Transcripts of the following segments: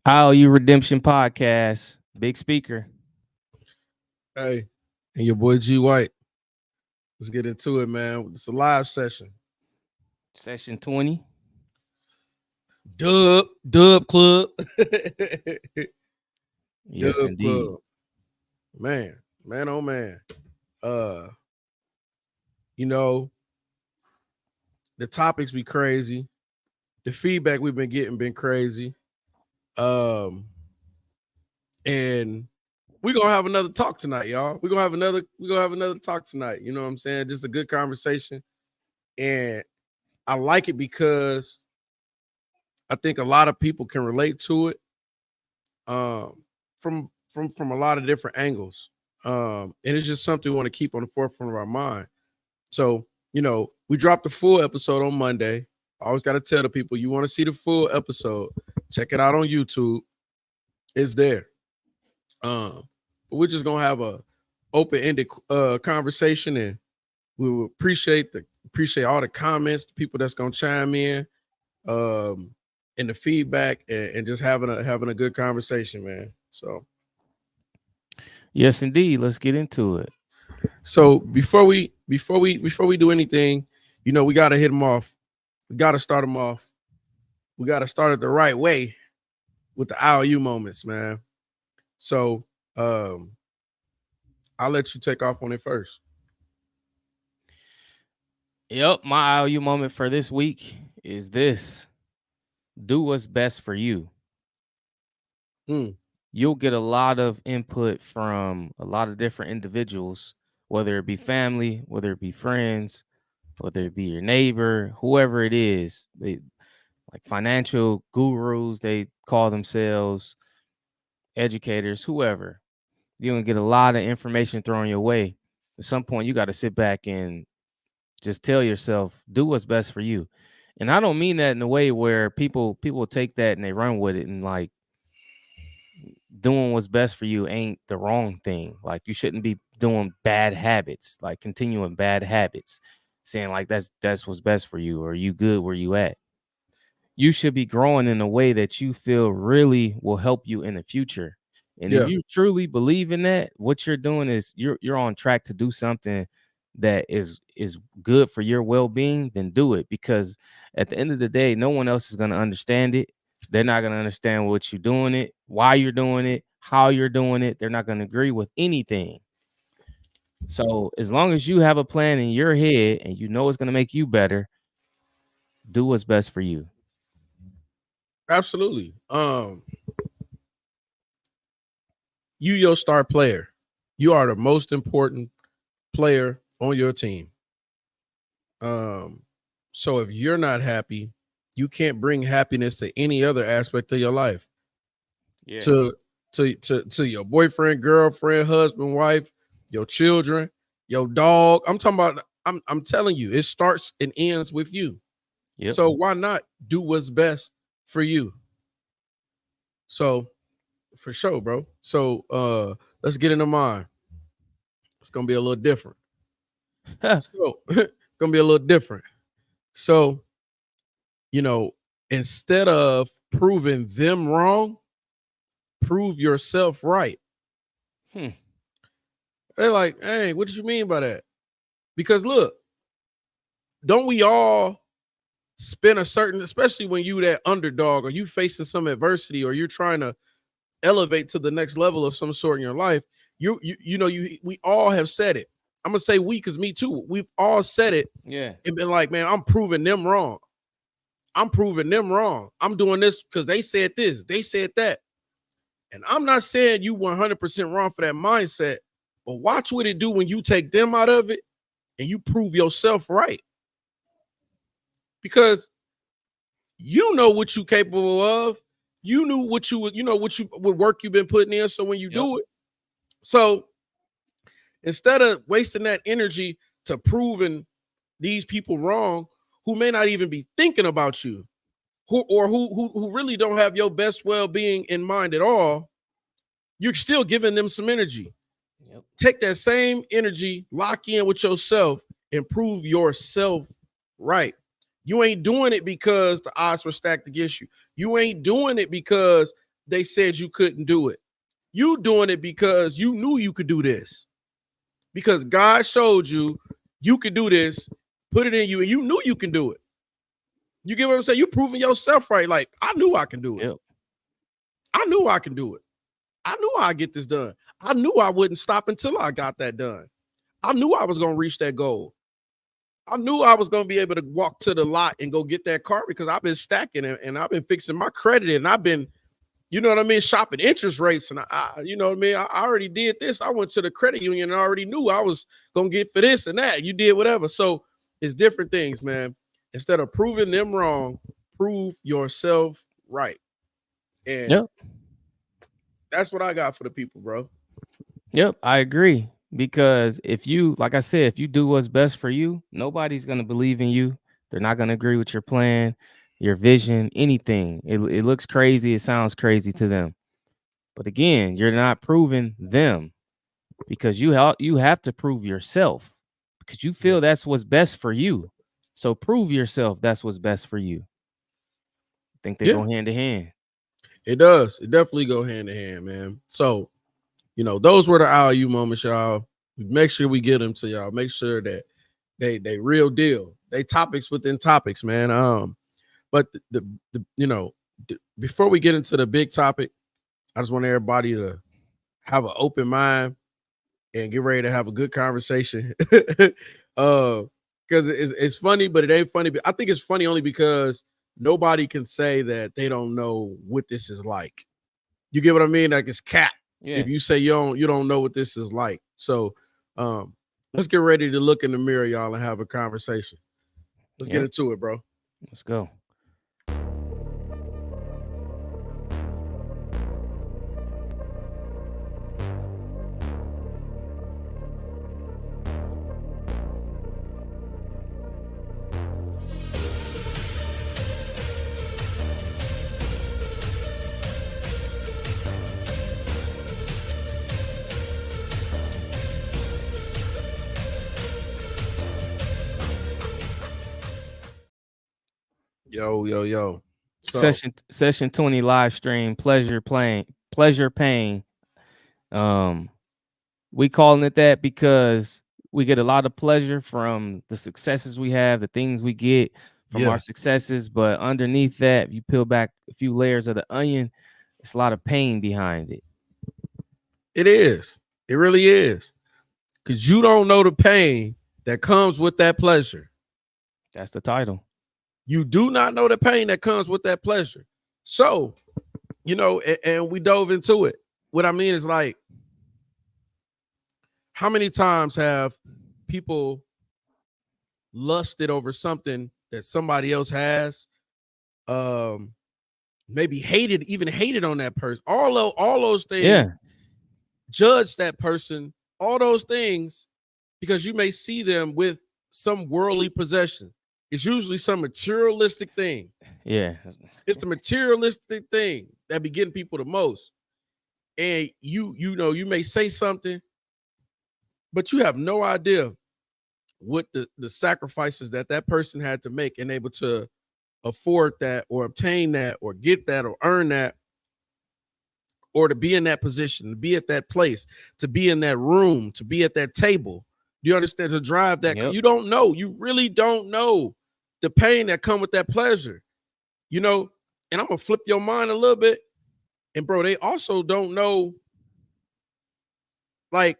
IOU Redemption Podcast. Big speaker. Hey, and your boy G White. Let's get into it, man. It's a live session. Session 20. Dub Club. Yes, Dub indeed. Club. Man, oh man. Uh, you know, the topics be crazy. The feedback we've been getting been crazy. Um, and we're gonna have another talk tonight, y'all. We're gonna have another talk tonight. You know what I'm saying? Just a good conversation. And I like it because I think a lot of people can relate to it from a lot of different angles. And it's just something we want to keep on the forefront of our mind. So, we dropped the full episode on Monday. I always got to tell the people, you want to see the full episode, check it out on YouTube. It's there. But we're just gonna have a open-ended conversation, and we will appreciate all the comments, the people that's gonna chime in, and the feedback, and just having a good conversation, man. Yes, indeed. Let's get into it. So before we do anything, we gotta hit them off. We gotta start them off. We gotta start it the right way with the IOU moments, man. So I'll let you take off on it first. Yep, my IOU moment for this week is this. Do what's best for you. Mm. You'll get a lot of input from a lot of different individuals, whether it be family, whether it be friends, whether it be your neighbor, whoever it is. Like financial gurus, they call themselves, educators, whoever. You're gonna get a lot of information thrown your way. At some point, you got to sit back and just tell yourself, do what's best for you. And I don't mean that in a way where people take that and they run with it, and like doing what's best for you ain't the wrong thing. Like you shouldn't be doing bad habits, like continuing bad habits, saying like that's what's best for you, or you good where you at. You should be growing in a way that you feel really will help you in the future. And if Yeah. you truly believe in that, what you're doing is you're on track to do something that is good for your well-being, then do it. Because at the end of the day, no one else is going to understand it. They're not going to understand what you're doing it, why you're doing it, how you're doing it. They're not going to agree with anything. So as long as you have a plan in your head and you know it's going to make you better, do what's best for you. Absolutely. You your star player. You are the most important player on your team. So if you're not happy, you can't bring happiness to any other aspect of your life. Yeah. To your boyfriend, girlfriend, husband, wife, your children, your dog. I'm talking about. I'm telling you, it starts and ends with you. Yep. So why not do what's best for you? So for sure, bro. So let's get into mine. It's gonna be a little different. So it's gonna be a little different. So, instead of proving them wrong, prove yourself right. Hmm. They're like, hey, what did you mean by that? Because look, don't we all spend a certain, especially when you that underdog or you facing some adversity or you're trying to elevate to the next level of some sort in your life, we all have said it. I'm gonna say we because me too. We've all said it Yeah. and been like, man, I'm proving them wrong. I'm proving them wrong. I'm doing this because they said this, they said that. And I'm not saying you 100% wrong for that mindset, but watch what it do when you take them out of it and you prove yourself right. Because you know what you're capable of. You knew what what work you've been putting in. So when you do it, so instead of wasting that energy to proving these people wrong who may not even be thinking about you, who really don't have your best well-being in mind at all, you're still giving them some energy. Yep. Take that same energy, lock in with yourself, and prove yourself right. You ain't doing it because the odds were stacked against you. You ain't doing it because they said you couldn't do it. You doing it because you knew you could do this. Because God showed you you could do this, put it in you, and you knew you can do it. You get what I'm saying? You proving yourself right. Like, I knew I can do it. Yep. I knew I can do it. I knew I'd get this done. I knew I wouldn't stop until I got that done. I knew I was going to reach that goal. I knew I was going to be able to walk to the lot and go get that car because I've been stacking and I've been fixing my credit and I've been, you know what I mean, shopping interest rates. And you know what I mean? I already did this. I went to the credit union and I already knew I was going to get for this and that. You did whatever. So it's different things, man. Instead of proving them wrong, prove yourself right. And Yep. that's what I got for the people, bro. Yep. I agree. Because if you, like I said, if you do what's best for you, nobody's going to believe in you. They're not going to agree with your plan, your vision, anything. It looks crazy. It sounds crazy to them. But again, you're not proving them because you have to prove yourself because you feel that's what's best for you. So prove yourself that's what's best for you. I think they Yeah, go hand in hand. it does. It definitely go hand in hand, man. So, you know, those were the IOU moments, y'all. Make sure we get them to y'all. Make sure that they real deal. They topics within topics, man. But the you know, before we get into the big topic, I just want everybody to have an open mind and get ready to have a good conversation. Because it's funny, but it ain't funny. But I think it's funny only because nobody can say that they don't know what this is like. You get what I mean? Like it's cap Yeah. if you say you don't know what this is like. So let's get ready to look in the mirror, y'all, and have a conversation. Let's get Yep. into it, bro. Let's go. Yo. So Session 20 live stream, pleasure pain. Um we calling it that because we get a lot of pleasure from the successes we have, the things we get from our yeah, successes, but underneath that, if you peel back a few layers of the onion, it's a lot of pain behind it. it is. It really is. Because you don't know the pain that comes with that pleasure. That's the title. You do not know the pain that comes with that pleasure. So, you know, and we dove into it. What I mean is like, how many times have people lusted over something that somebody else has? Um, maybe even hated on that person. All those things, Yeah. judge that person, all those things, because you may see them with some worldly possession. It's usually some materialistic thing. Yeah. It's the materialistic thing that be getting people the most. And you know, you may say something, but you have no idea what the sacrifices that person had to make and able to afford that or obtain that or get that or earn that or to be in that position, to be at that place, to be in that room, to be at that table. Do you understand? To drive that, Yep. you don't know. You really don't know the pain that come with that pleasure. You know, and I'm gonna flip your mind a little bit. And bro, they also don't know, like,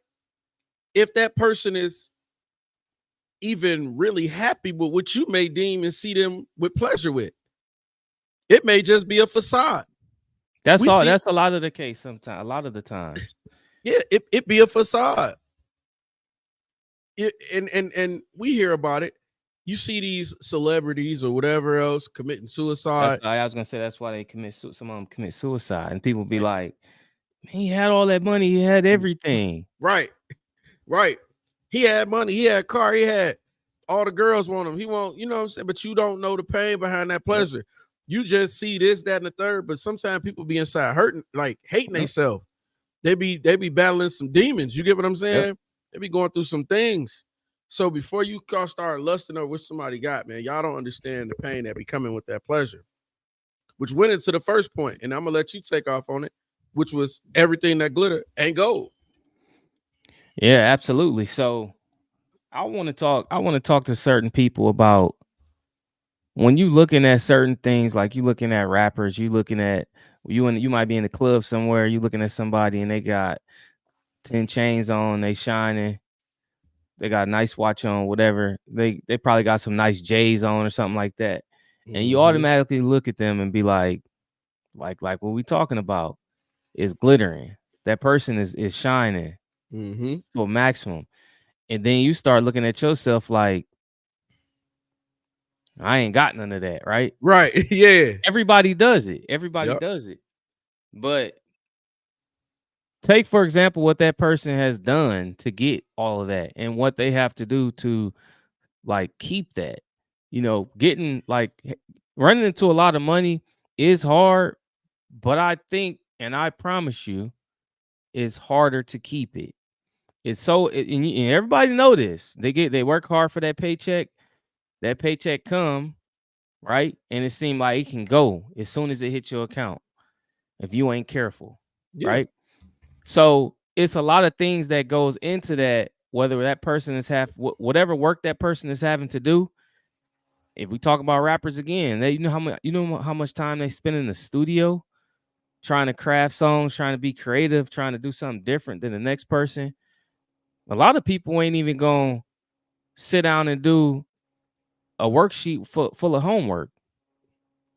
if that person is even really happy with what you may deem and see them with pleasure with. It may just be a facade. That's We all. see, That's a lot of the case sometimes. A lot of the times. yeah, it be a facade. And we hear about it. You see these celebrities or whatever else committing That's suicide. I was gonna say that's why they some of them commit suicide, and people be like, "Man, he had all that money, he had everything." Right, right. He had money, he had a car, he had all the girls want him. He want, you know what I'm saying? But you don't know the pain behind that Yep. pleasure. You just see this, that, and the third. But sometimes people be inside hurting, like hating Yep. themselves. They be battling some demons. You get what I'm Yep. saying? They be going through some things. So before you start lusting over what somebody got, man, y'all don't understand the pain that be coming with that pleasure. which went into the first point, and I'm gonna let you take off on it, which was everything that glitter ain't gold. Yeah, absolutely. So I want to talk to certain people about when you looking at certain things, like you looking at rappers, you might be in the club somewhere, you looking at somebody and they got 10 chains on, they shining, they got a nice watch on, whatever. They probably got some nice J's on or something like that. And you Mm-hmm. automatically look at them and be like what we talking about is glittering. That person is shining Mm-hmm. to a maximum. And then you start looking at yourself like, I ain't got none of that, right? Right. Yeah. Everybody does it. Everybody Yep. does it. But take, for example, what that person has done to get all of that and what they have to do to like keep that. Getting like running into a lot of money is hard, but I think, and I promise you, it's harder to keep it. It's so, and everybody know this. They work hard for that paycheck. That paycheck come right, and it seemed like it can go as soon as it hits your account if you ain't careful, Yeah. right? So it's a lot of things that goes into that. Whether that person is whatever work that person is having to do. If we talk about rappers again, how much time they spend in the studio trying to craft songs, trying to be creative, trying to do something different than the next person. A lot of people ain't even gonna sit down and do a worksheet full of homework.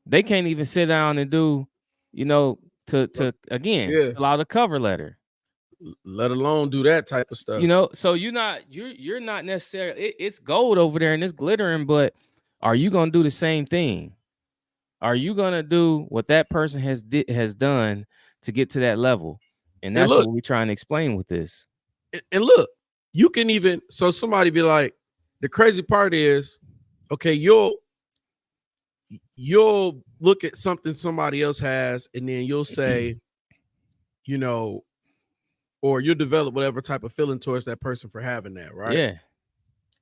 They can't even sit down and do, you know, to again Yeah. fill out a cover letter. Let alone do that type of stuff. So you're not necessarily it's gold over there and it's glittering, but are you gonna do the same thing? Are you gonna do what that person has done to get to that level? And And that's what look, we're trying to explain with this. and look, you can even so somebody be like, the crazy part is, okay, you'll look at something somebody else has, and then you'll say, you know, or you'll develop whatever type of feeling towards that person for having that, right? Yeah,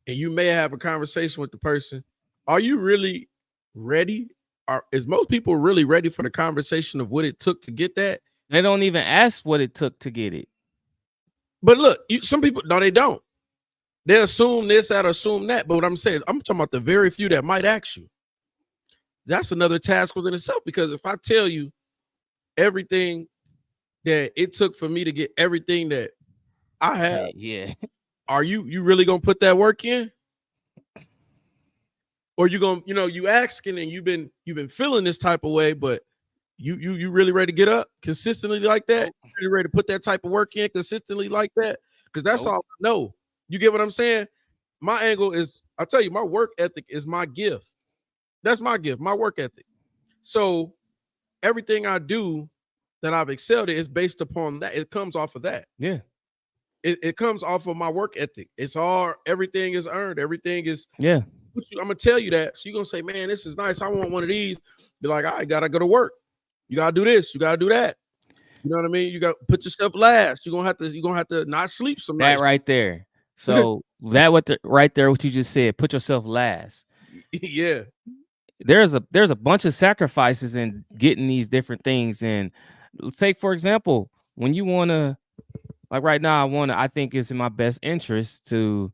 And you may have a conversation with the person. Are you really ready? Is most people really ready for the conversation of what it took to get that? they don't even ask what it took to get it. But look, some people no, they don't. They assume this, that, assume that. But what I'm saying, I'm talking about the very few that might ask you. That's another task within itself. Because if I tell you everything that it took for me to get everything that I have, Hey, yeah, are you really gonna put that work in? Or you gonna, you asking and you've been feeling this type of way, but you really ready to get up consistently like that? nope, You really ready to put that type of work in consistently like that? Because that's nope. all I know. You get what I'm saying? My angle is, I tell you, my work ethic is my gift. That's my gift, my work ethic. So everything I do that I've excelled at is based upon that. It comes off of that. Yeah, It comes off of my work ethic. It's all everything is earned. Everything is. yeah. I'm gonna tell you that. So you're gonna say, man, this is nice. I want one of these. Be like, I gotta go to work. You gotta do this. You gotta do that. You know what I mean? You got to put yourself last. You're gonna have to not sleep some That nights. right there. So right there, what you just said, put yourself last. Yeah. There's a bunch of sacrifices in getting these different things. And let's take for example, when you wanna like right now, I think it's in my best interest to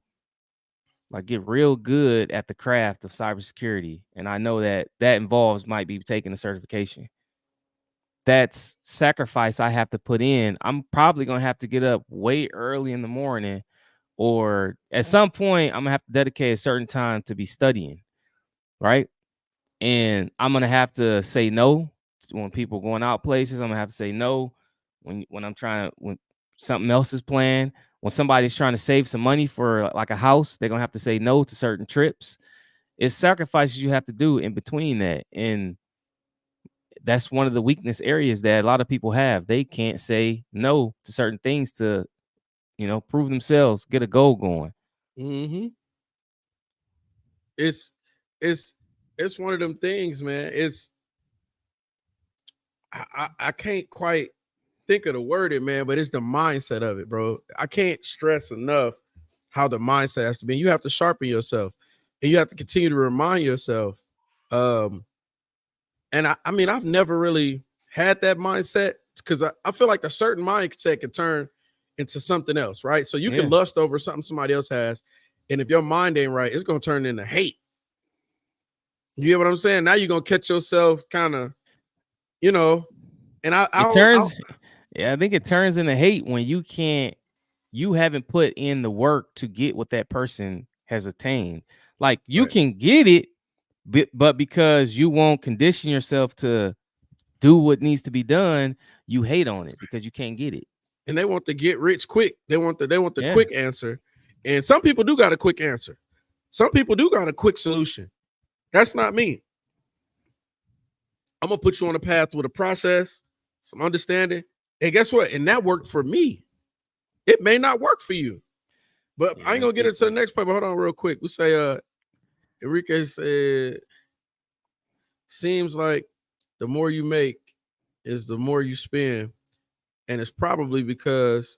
like get real good at the craft of cybersecurity. And I know that that involves might be taking a certification. That's sacrifice I have to put in. I'm probably gonna have to get up way early in the morning, or at some point, I'm gonna have to dedicate a certain time to be studying, right? And I'm gonna have to say no when people going out places. I'm gonna have to say no when something else is planned. When somebody's trying to save some money for like a house, they're gonna have to say no to certain trips. It's sacrifices you have to do in between that, and that's one of the weakness areas that a lot of people have. They can't say no to certain things to prove themselves, get a goal going. Mm-hmm. It's it's it's one of them things, man. I can't quite think of the word it, man, but it's the mindset of it, bro. I can't stress enough how the mindset has to be. You have to sharpen yourself, and you have to continue to remind yourself. Um, And I mean, I've never really had that mindset because I feel like a certain mindset can turn into something else, right? So you can Yeah. lust over something somebody else has, and if your mind ain't right, it's gonna turn into hate. You get what I'm saying? Now you're gonna catch yourself kind of, you know, and I It don't. turns yeah, I think it turns into hate when you haven't put in the work to get what that person has attained. Like you Right. can get it, but because you won't condition yourself to do what needs to be done, you hate on it because you can't get it. And they want to get rich quick. They want the Yeah. quick answer. And some people do got a quick answer. Some people do got a quick solution. That's not me. I'm gonna put you on a path with a process, some understanding. And guess what? And that worked for me. It may not work for you. But I Yeah, ain't that's gonna get into the different. next part. But hold on real quick. We say Enrique said seems like the more you make is the more you spend. And it's probably because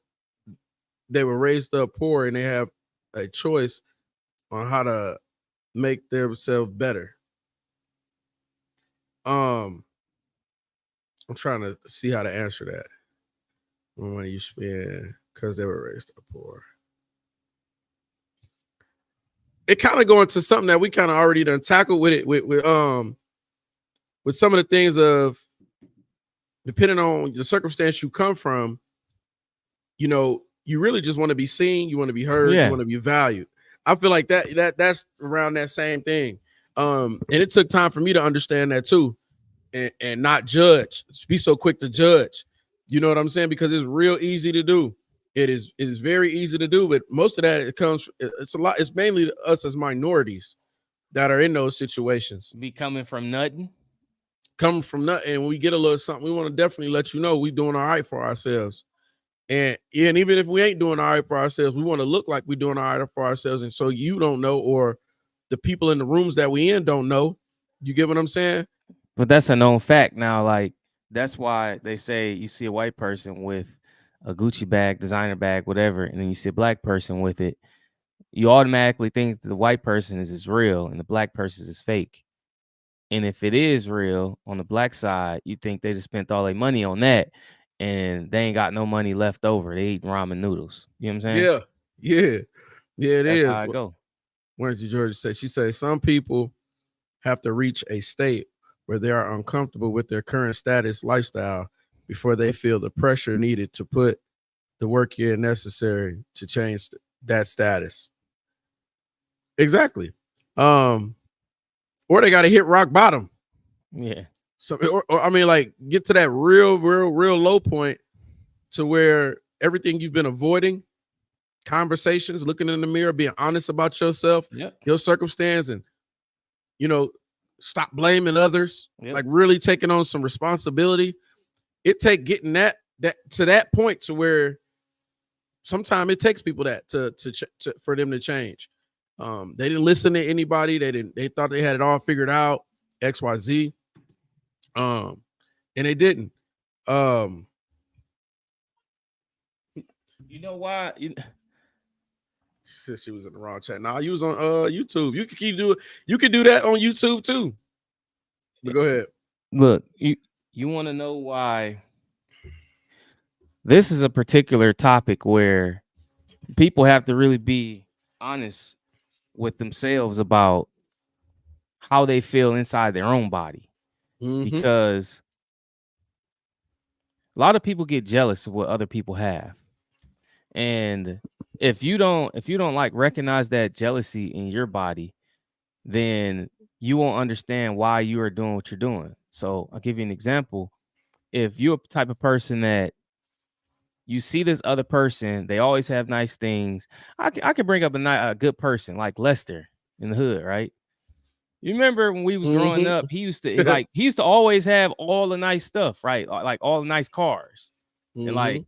they were raised up poor and they have a choice on how to make themselves better. Um, I'm trying to see how to answer that. More money you spend because they were raised up poor. It kind of go into something that we kind of already done tackled with it with some of the things of depending on the circumstance you come from, you really just want to be seen, you want to be heard, you Yeah. want to be valued. I feel like that's around that same thing. And it took time for me to understand that too, and not judge, be so quick to judge. You know what I'm saying? Because it's real easy to do. It is very easy to do, but most of that it's a lot. It's mainly us as minorities that are in those situations. Be coming from nothing. Coming from nothing, and when we get a little something, we want to definitely let you know we doing all right for ourselves. And even if we ain't doing all right for ourselves, we want to look like we're doing all right for ourselves. And so you don't know, or the people in the rooms that we in don't know. You get what I'm saying? But that's a known fact now. Like that's why they say you see a white person with a Gucci bag, designer bag, whatever, and then you see a black person with it. You automatically think that the white person is real and the black person is fake. And if it is real on the black side, you think they just spent all their money on that and they ain't got no money left over. They eat ramen noodles. You know what I'm saying? Yeah, yeah, yeah. It That's how is. I go. Wednesday Georgia said. She said some people have to reach a state where they are uncomfortable with their current status lifestyle before they feel the pressure needed to put the work in necessary to change that status. Exactly. Um, or they got to hit rock bottom. Yeah. So, or I mean, like get to that real low point to where everything you've been avoiding, conversations, looking in the mirror, being honest about yourself, Yep. your circumstance, and you know, stop blaming others. Yep. Like really taking on some responsibility. It take getting that to that point to where sometimes it takes people that to for them to change. They didn't listen to anybody. They thought they had it all figured out. XYZ. Um, and they didn't. Um, You know why? she was in the wrong chat. Nah, you was on YouTube. You could keep doing. You could do that on YouTube too. But go ahead. Look, you want to know why this is a particular topic where people have to really be honest with themselves about how they feel inside their own body Mm-hmm. because a lot of people get jealous of what other people have. And if you don't like recognize that jealousy in your body, then you won't understand why you are doing what you're doing. So I'll give you an example. If you're a type of person that you see this other person, they always have nice things. I could bring up a good person like Lester in the hood, right? You remember when we was growing Mm-hmm. up, he used to always have all the nice stuff, right? Like all the nice cars and mm-hmm. like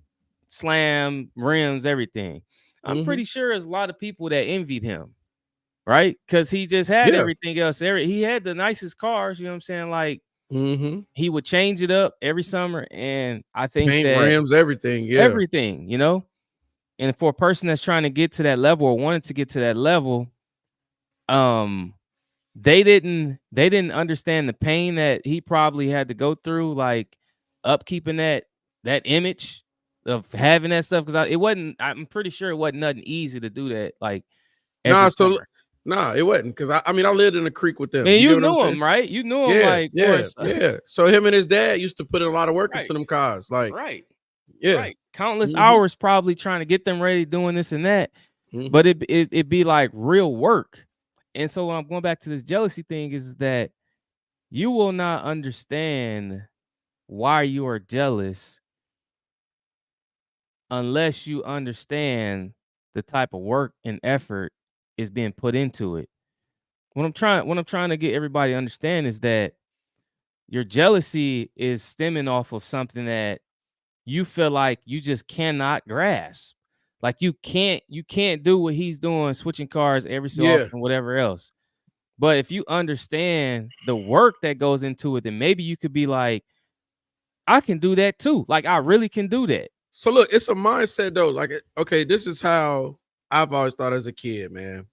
slam rims, everything. I'm Mm-hmm. pretty sure there's a lot of people that envied him, right? Because he just had Yeah. everything else. He had the nicest cars, you know what I'm saying? Like Mm-hmm. he would change it up every summer. And I think Paint that rims, everything. Yeah. everything, and for a person that's trying to get to that level or wanted to get to that level, um, they didn't understand the pain that he probably had to go through, like upkeeping that image of having that stuff. Because it wasn't. I'm pretty sure it wasn't nothing easy to do that. Like every Nah, so summer. nah, it wasn't because I mean I lived in a creek with them. Man, You get you what I'm knew saying? him, right? You knew him Yeah, like for yeah, us. yeah. So him and his dad used to put in a lot of work Right, into them cars. Like, right, yeah. right. Countless Hmm. hours probably trying to get them ready, doing this and that. Hmm. But it be like real work. And so when I'm going back to this jealousy thing is that you will not understand why you are jealous unless you understand the type of work and effort is being put into it. What I'm trying to get everybody to understand is that your jealousy is stemming off of something that you feel like you just cannot grasp. Like you can't do what he's doing, switching cars every so Yeah. often, whatever else. But if you understand the work that goes into it, then maybe you could be like, I can do that too. Like I really can do that. So look, it's a mindset though. Like, okay, this is how I've always thought as a kid, man.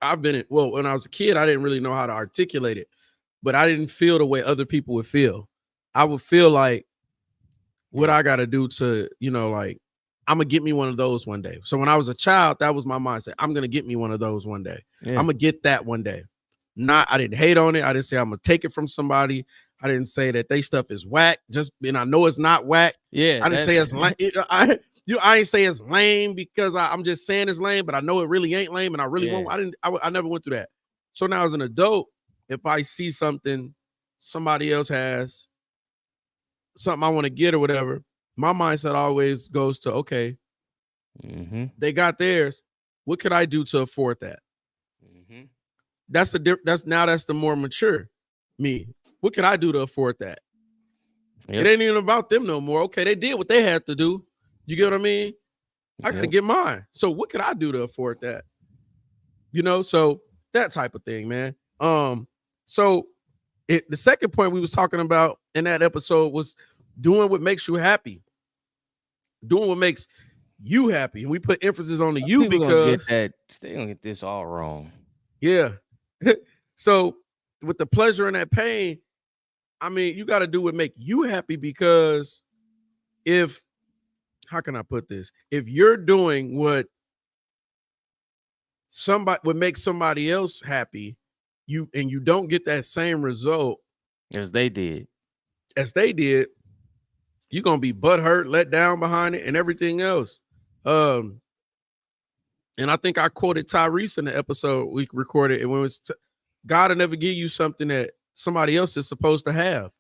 I've been in, well, when I was a kid, I didn't really know how to articulate it, but I didn't feel the way other people would feel. I would feel like what Yeah. I got to do to, like, I'm gonna get me one of those one day. So when I was a child, that was my mindset. I'm gonna get me one of those one day. Yeah. I'm gonna get that one day. I didn't hate on it. I didn't say I'm gonna take it from somebody. I didn't say that they stuff is whack. And I know it's not whack. Yeah, I didn't say that's it's lame. I ain't say it's lame because I'm just saying it's lame, but I know it really ain't lame, and I really yeah. won't. I never went through that. So now as an adult, if I see something somebody else has, something I want to get or whatever, my mindset always goes to, okay, Mhm. they got theirs. What could I do to afford that? Mhm. That's the more mature me. What can I do to afford that? It Yep. ain't even about them no more. Okay, they did what they had to do. You get what I mean? I gotta Yep. get mine. So what could I do to afford that? So that type of thing, man. So the second point we was talking about in that episode was doing what makes you happy, doing what makes you happy, and we put emphasis on the you People gonna get because that. They gonna get this all wrong. yeah. So with the pleasure and that pain, I mean, you got to do what make you happy because if how can I put this? If you're doing what somebody would make somebody else happy, you don't get that same result As they did. as they did, you're gonna be butthurt, let down behind it, and everything else. Um, and I think I quoted Tyrese in the episode we recorded, and when it was God will never give you something that somebody else is supposed to have.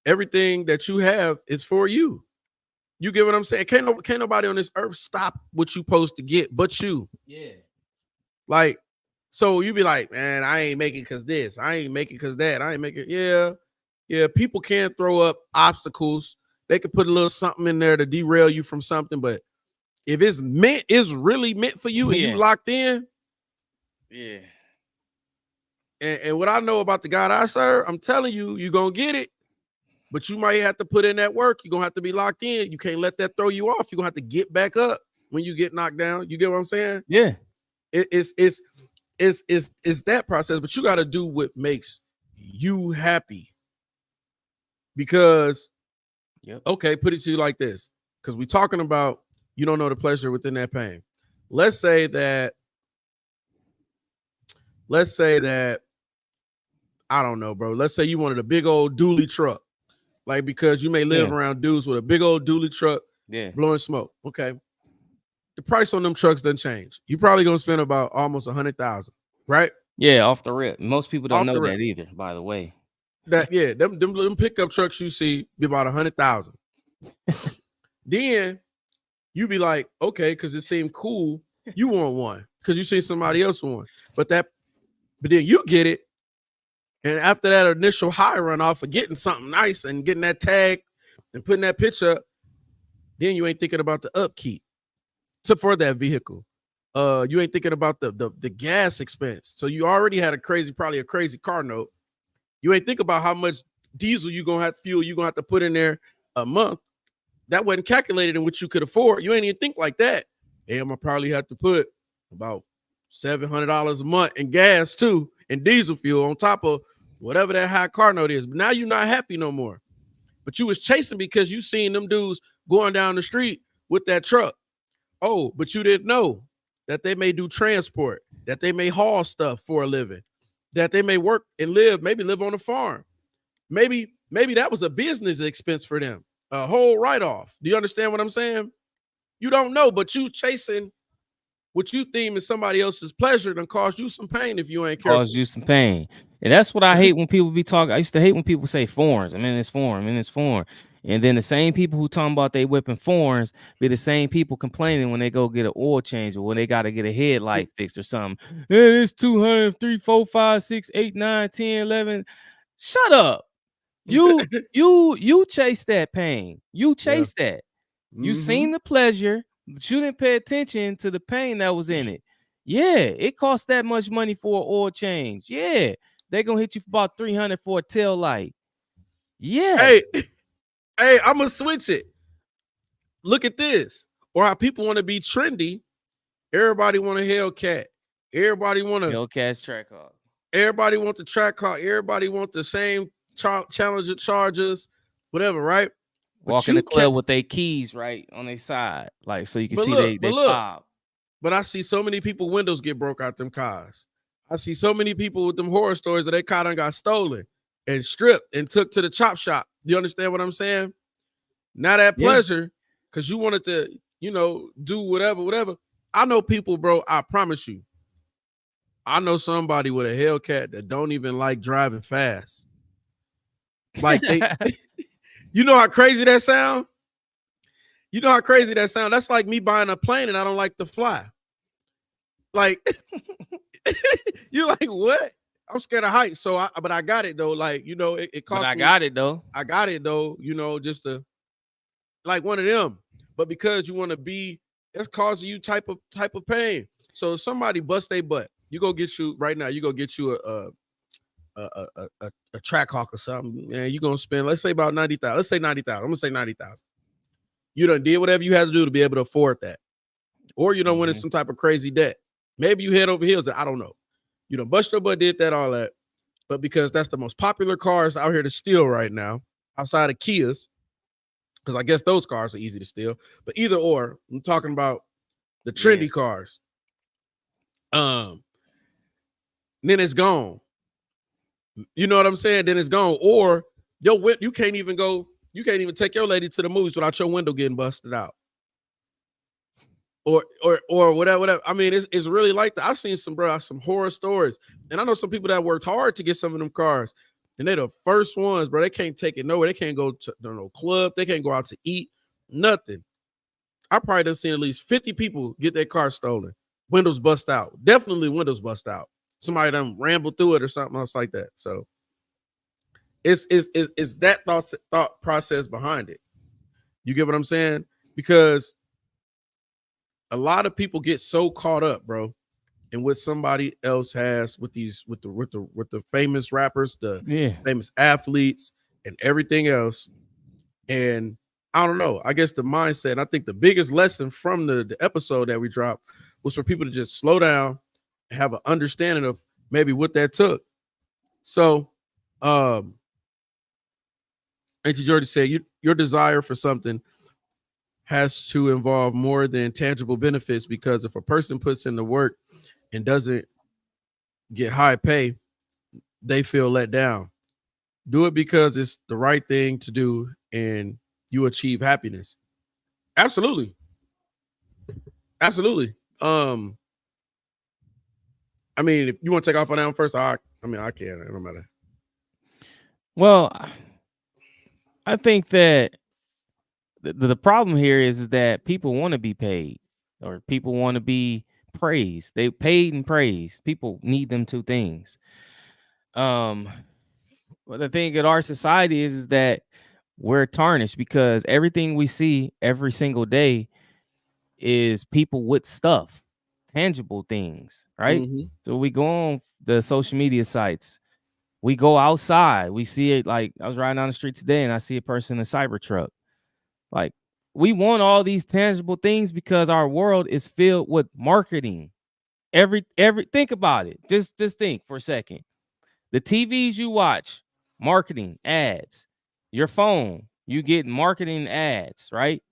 Everything that you have is for you. You get what I'm saying? Can't nobody on this earth stop what you supposed to get but you. Yeah. Like, so you be like, man, I ain't making cause this, I ain't making cause that, I ain't making. Yeah, yeah. People can throw up obstacles. They could put a little something in there to derail you from something, but if it's really meant for you and you Yeah. locked in, Yeah. and what I know about the God I serve, I'm telling you, you're gonna get it. But you might have to put in that work. You're gonna have to be locked in. You can't let that throw you off. You're gonna have to get back up when you get knocked down. You get what I'm saying? Yeah. It's that process, but you got to do what makes you happy. Because Yep. okay, put it to you like this, because we're talking about you don't know the pleasure within that pain. Let's say that, let's say that, I don't know, bro. Let's say you wanted a big old dually truck, like because you may live Yeah. around dudes with a big old dually truck Yeah. blowing smoke. Okay, the price on them trucks doesn't change. You probably gonna spend about almost 100,000, right? Yeah. Off the rip. Most people don't Off know the rip. that either, by the way. That yeah, them pickup trucks you see be about 100,000. Then you be like, okay, because it seemed cool. You want one because you see somebody else want one, but then you get it, and after that initial high run off of getting something nice and getting that tag and putting that picture up, then you ain't thinking about the upkeep for that vehicle. You ain't thinking about the gas expense. So you already had probably a crazy car note. You ain't think about how much diesel you gonna have fuel you gonna have to put in there a month. That wasn't calculated in what you could afford. You ain't even think like that. Hey, I'm gonna probably have to put about $700 a month in gas too, and diesel fuel on top of whatever that high car note is. But now you're not happy no more. But you was chasing because you seen them dudes going down the street with that truck. Oh, but you didn't know that they may do transport, that they may haul stuff for a living, that they may work and live, maybe live on a farm. Maybe that was a business expense for them, a whole write-off. Do you understand what I'm saying? You don't know, but you chasing what you deem is somebody else's pleasure and cause you some pain if you ain't Cause careful. you some pain. And that's what I hate when people be talking. I used to hate when people say foreigns. I'm in this foreign, I'm in this foreign. And then the same people who talking about they whipping foreigns be the same people complaining when they go get an oil change or when they got to get a headlight fixed or something. Hey, it's 200, 3, 4, 5, 6, 8, 9, 10, 11. Shut up. You chase that pain. You Yeah. chase that. You Mm-hmm. seen the pleasure, but you didn't pay attention to the pain that was in it. Yeah, it costs that much money for an oil change. Yeah, they're gonna hit you for about 300 for a tail light. Yes. Hey, hey, I'm gonna switch it. Look at this. Or how people want to be trendy. Everybody want a Hellcat. Everybody want to. Hellcats track off. Everybody want the track car. Everybody want the same Challenger Chargers, whatever, right? But Walk in the you can't. club with their keys right on their side, like so you can But see look, they fob. but I see so many people windows get broke out them cars. I see so many people with them horror stories that their car done got stolen and stripped and took to the chop shop. You understand what I'm saying? Now that Yeah. pleasure, because you wanted to, do whatever. I know people, bro. I promise you. I know somebody with a Hellcat that don't even like driving fast. Like you know how crazy that sound? You know how crazy that sound? That's like me buying a plane and I don't like to fly. Like you're like, what? I'm scared of heights. But I got it though. Like, it But cost I me. got it though. I got it though, just to like one of them. But because you want to be, it's causing you type of pain. So if somebody bust their butt, you go get you right now, you go get you a track hawk or something, and you're gonna spend, let's say about 90,000. Let's say 90,000. I'm gonna say 90,000. You done did whatever you had to do to be able to afford that. Or you don't went in Mhm. some type of crazy debt. Maybe you head over heels. I don't know. You know, bust your butt, did that, all that. But because that's the most popular cars out here to steal right now, outside of Kias, because I guess those cars are easy to steal. But either or, I'm talking about the Yeah. trendy cars. Um, then it's gone. You know what I'm saying? Then it's gone. Or you can't even go. You can't even take your lady to the movies without your window getting busted out. Or whatever. I mean, it's really like that. I've seen some horror stories, and I know some people that worked hard to get some of them cars, and they're the first ones, bro. They can't take it nowhere. They can't go to no club. They can't go out to eat. Nothing. I probably done seen at least 50 people get their car stolen, windows bust out. Definitely windows bust out. Somebody done rambled through it or something else like that. So it's that thought process behind it. You get what I'm saying? Because a lot of people get so caught up, bro, in what somebody else has with the famous rappers, the Yeah. famous athletes, and everything else. And I don't know. I guess the mindset. And I think the biggest lesson from the episode that we dropped was for people to just slow down and have an understanding of maybe what that took. So, um, Auntie Jordy said, your desire for something has to involve more than tangible benefits, because if a person puts in the work and doesn't get high pay, they feel let down. Do it because it's the right thing to do and you achieve happiness. Absolutely. Absolutely. I mean, if you want to take off on that one first, I can. It don't matter. Well, I think that the problem here is that people want to be paid or people want to be praised. They paid and praised. People need them two things. Um, well, the thing in our society is that we're tarnished because everything we see every single day is people with stuff, tangible things, right? Mm-hmm. So we go on the social media sites, we go outside, we see it. Like I was riding down the street today and I see a person in a cyber truck. Like we want all these tangible things because our world is filled with marketing. Every think about it. Just think for a second. The TVs you watch, marketing ads. Your phone, you get marketing ads, right?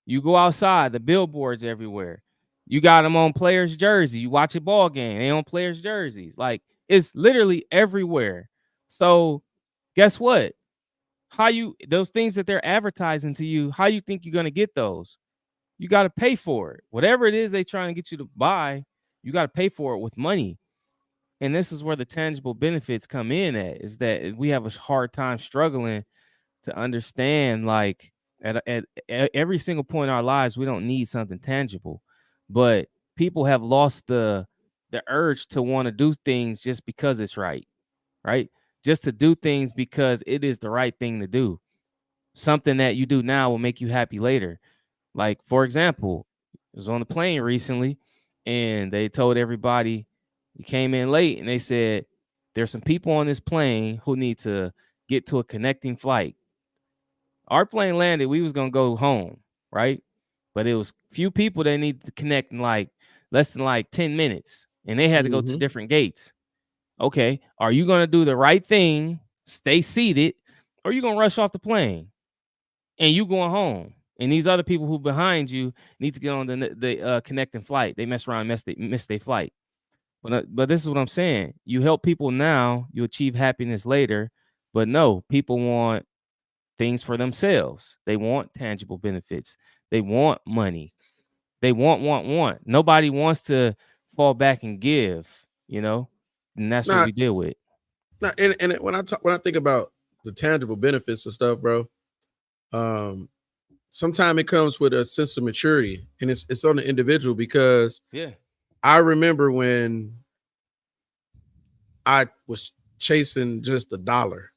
You go outside, the billboards everywhere. You got them on players' jersey. You watch a ball game, they on players' jerseys. Like it's literally everywhere. So guess what? How you those things that they're advertising to you, how you think you're gonna get those? You got to pay for it. Whatever it is they trying to get you to buy, you got to pay for it with money. And this is where the tangible benefits come in at is that we have a hard time struggling to understand like at every single point in our lives we don't need something tangible, but people have lost the urge to want to do things just because it's right, just to do things because it is the right thing to do. Something that you do now will make you happy later. Like for example, I was on the plane recently and they told everybody, you came in late, and they said there's some people on this plane who need to get to a connecting flight. Our plane landed, we was gonna go home, right? But it was few people that needed to connect in like less than like 10 minutes, and they had to go to Mm-hmm. different gates. Okay, are you gonna do the right thing, stay seated, or are you gonna rush off the plane and you going home? And these other people who behind you need to get on the connecting flight. They mess around, miss their flight. But this is what I'm saying. You help people now, you achieve happiness later. But no, people want things for themselves. They want tangible benefits. They want money. They want. Nobody wants to fall back and give, you know? And that's what Now, we deal with. and when I think about the tangible benefits and stuff, bro, um, sometimes it comes with a sense of maturity, and it's on the individual because Yeah. I remember when I was chasing just a dollar,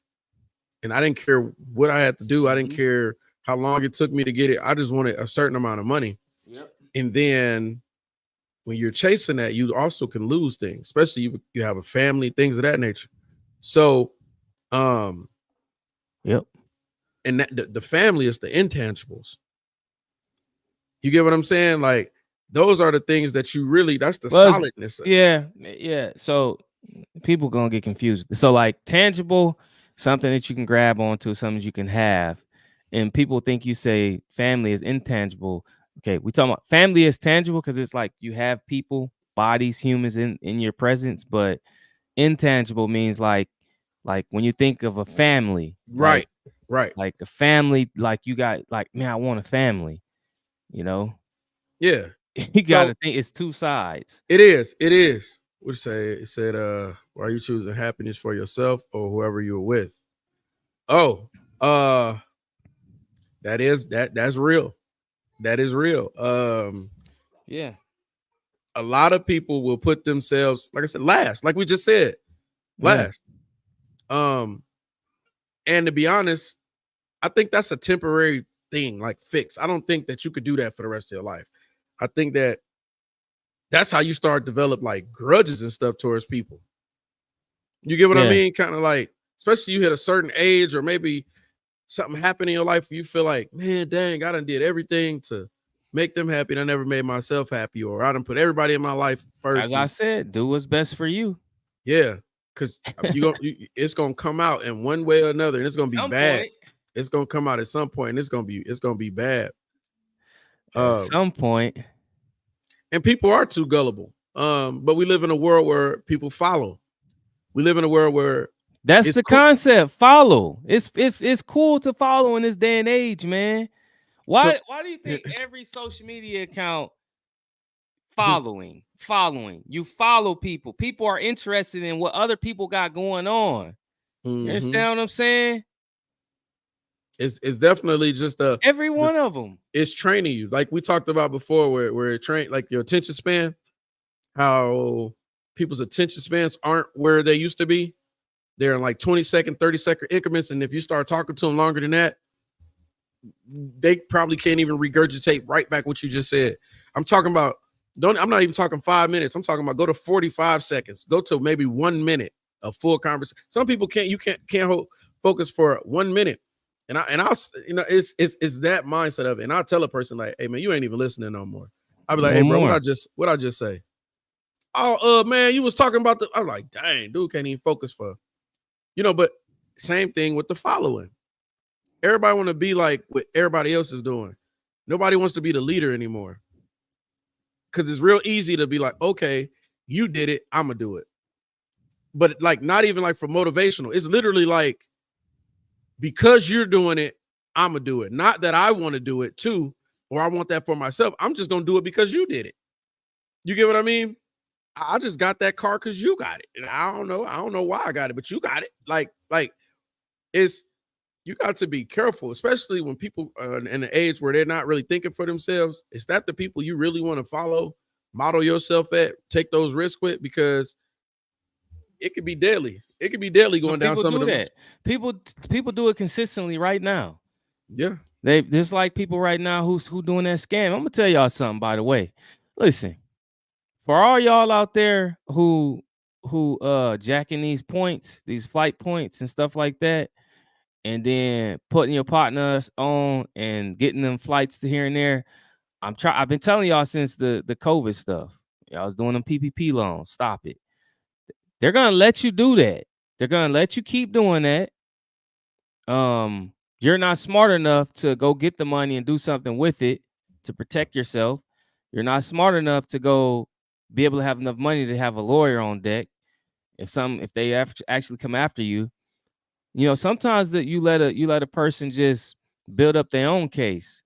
and I didn't care what I had to do. I didn't Mm-hmm. care how long it took me to get it. I just wanted a certain amount of money, Yep. and then when you're chasing that, you also can lose things, especially you have a family, things of that nature. So, um, Yep. and that the family is the intangibles. You get what I'm saying? Like those are the things that you really that's the Well, solidness. yeah. So people gonna get confused. So like tangible, something that you can grab onto, something you can have, and people think you say family is intangible. Okay, we talking about family is tangible because it's like you have people, bodies, humans in your presence, but intangible means like when you think of a family, Right, right. like a family, like you got like man, I want a family. You know, Yeah. you got So to think it's two sides. it is. It is. What say? It said, are you choosing happiness for yourself or whoever you're with? Oh, uh, that's real. That is real. Yeah, A lot of people will put themselves, like I said, last, like we just said, yeah, last. Um, and to be honest, I think that's a temporary thing, like fix. I don't think that you could do that for the rest of your life. I think that that's how you start develop like grudges and stuff towards people. You get what I yeah. mean? Kind of like, especially you hit a certain age, or maybe something happened in your life where you feel like, man, dang, I done did everything to make them happy, and I never made myself happy, or I done put everybody in my life As first. I And said, do what's best for you. yeah, because it's gonna come out in one way or another, and it's gonna be Some bad. point. It's gonna come out at some point, and it's gonna be bad. At Um, some point. and people are too gullible. But we live in a world where people follow. We live in a world where That's it's the cool. concept. Follow. It's cool to follow in this day and age, man. So Why do you think every social media account following? You follow people. People are interested in what other people got going on. You mhm. understand what I'm saying? It's definitely just Every the one of them. it's training you, like we talked about before, where it train like your attention span, how people's attention spans aren't where they used to be. They're in like 20-second, 30-second increments, and if you start talking to them longer than that, they probably can't even regurgitate right back what you just said. I'm talking about don't I'm not even talking 5 minutes. I'm talking about go to 45 seconds, go to maybe 1 minute of full conversation. Some people can't hold focus for 1 minute. And I'll it's that mindset of it. And I'll tell a person like, hey man, you ain't even listening no more. I'll be like, No hey bro, more. what I just say? Oh, man, you was talking about the. I'm like, dang, dude can't even focus for, but same thing with the following. Everybody want to be like what everybody else is doing. Nobody wants to be the leader anymore. Because it's real easy to be like, okay, you did it, I'm gonna do it. But like, not even like for motivational. It's literally like, because you're doing it, I'm gonna do it. Not that I want to do it too, or I want that for myself. I'm just gonna do it because you did it. You get what I mean? I just got that car because you got it, and I don't know. I don't know why I got it, but you got it. Like it's you got to be careful, especially when people are in the age where they're not really thinking for themselves. Is that the people you really want to follow, model yourself at, take those risks with? Because it could be deadly. It could be deadly No, going down people some of do them. that. People do it consistently right now. Yeah. They just like people right now who doing that scam. I'm gonna tell y'all something, by the way. Listen, for all y'all out there who jacking these points, these flight points and stuff like that, and then putting your partners on and getting them flights to here and there. I've been telling y'all since the COVID stuff. Y'all was doing them PPP loans. Stop it. They're gonna let you do that. They're gonna let you keep doing that. You're not smart enough to go get the money and do something with it to protect yourself. You're not smart enough to go be able to have enough money to have a lawyer on deck if they actually come after you. Sometimes that you let a person just build up their own case.